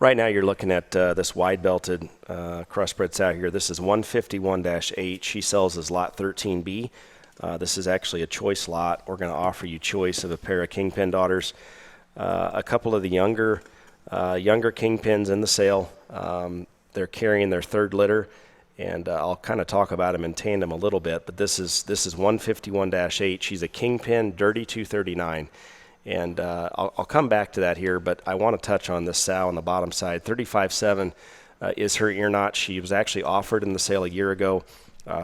Right now you're looking at this wide-belted crossbred sow here. This is 151-8. She sells as lot 13B. This is actually a choice lot. We're going to offer you choice of a pair of kingpin daughters. A couple of the younger kingpins in the sale. They're carrying their third litter, and I'll kind of talk about them in tandem a little bit, but this is 151-8. She's a kingpin, dirty 239. And I'll come back to that here, but I want to touch on this sow on the bottom side. 35.7 is her ear knot. She was actually offered in the sale a year ago.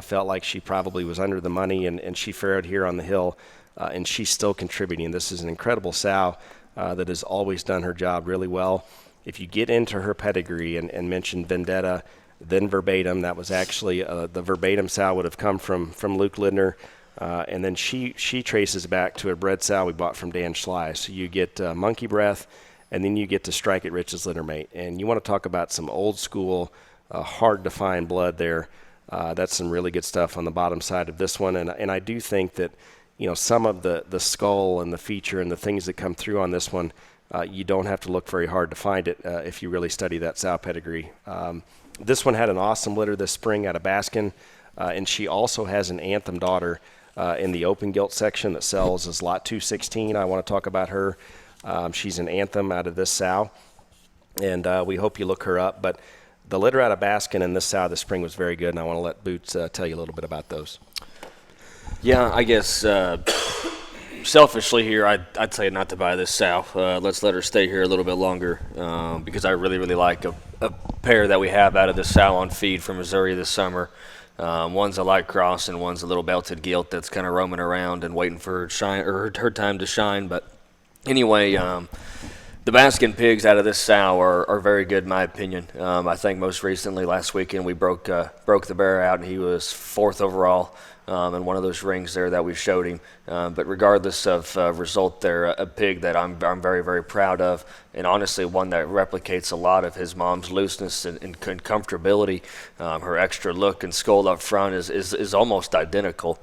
Felt like she probably was under the money, and she farrowed here on the hill, and she's still contributing. This is an incredible sow that has always done her job really well. If you get into her pedigree and mention Vendetta, then Verbatim, that was actually the Verbatim sow would have come from Luke Lidner. And then she traces back to a bred sow we bought from Dan Schley. So you get Monkey Breath, and then you get to Strike It Rich's litter mate. And you want to talk about some old school, hard to find blood there. That's some really good stuff on the bottom side of this one. And I do think that, some of the skull and the feature and the things that come through on this one, you don't have to look very hard to find it if you really study that sow pedigree. This one had an awesome litter this spring out of Baskin, and she also has an Anthem daughter in the open gilt section that sells as lot 216. I want to talk about her. She's an Anthem out of this sow, and we hope you look her up. But the litter out of Baskin and this sow this spring was very good, and I want to let Boots tell you a little bit about those. Yeah, I guess selfishly here, I'd say not to buy this sow. Let's let her stay here a little bit longer because I really, really like a pair that we have out of this sow on feed from Missouri this summer. One's a light cross and one's a little belted gilt that's kind of roaming around and waiting for her time to shine. But anyway, the Baskin pigs out of this sow are very good in my opinion. I think most recently last weekend we broke the bear out and he was 4th overall in one of those rings there that we showed him. But regardless of result there, a pig that I'm very, very proud of, and honestly one that replicates a lot of his mom's looseness and comfortability. Her extra look and skull up front is almost identical.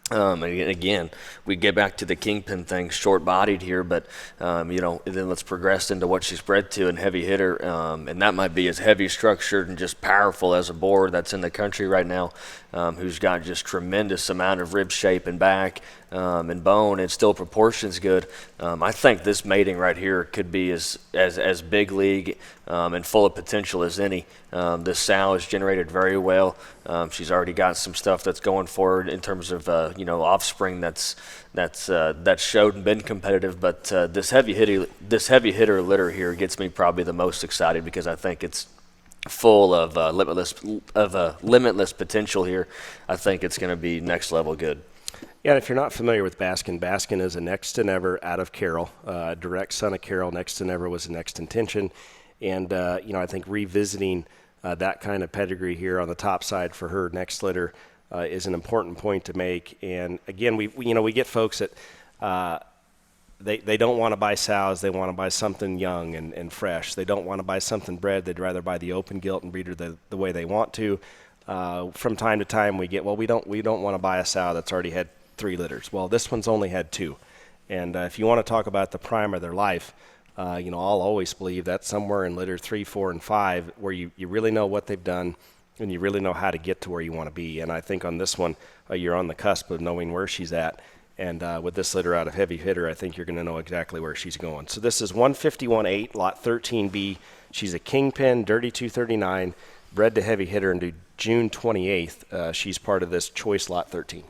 And again, we get back to the kingpin thing, short-bodied here, but, then let's progress into what she's bred to and heavy hitter, and that might be as heavy-structured and just powerful as a boar that's in the country right now, who's got just tremendous amount of rib shape and back and bone and still proportions good. I think this mating right here could be as big league and full of potential as any. This sow is generated very well. She's already got some stuff that's going forward in terms of offspring that's showed and been competitive. But this heavy hitter litter here gets me probably the most excited because I think it's full of limitless potential here. I think it's going to be next level good. Yeah, if you're not familiar with Baskin, Baskin is a next to never out of Carroll, direct son of Carroll. Next to never was a next intention, and I think revisiting that kind of pedigree here on the top side for her next litter is an important point to make. And again, we get folks that they don't want to buy sows. They want to buy something young and fresh. They don't want to buy something bred. They'd rather buy the open gilt and breed her the way they want to. From time to time, we get, we don't want to buy a sow that's already had 3 litters. Well, this one's only had 2. And if you want to talk about the prime of their life, I'll always believe that's somewhere in litter 3, 4, and 5 where you really know what they've done and you really know how to get to where you want to be. And I think on this one, you're on the cusp of knowing where she's at. And with this litter out of heavy hitter, I think you're going to know exactly where she's going. So this is 151.8, lot 13B. She's a kingpin, dirty 239, bred to heavy hitter into June 28th. She's part of this choice lot 13.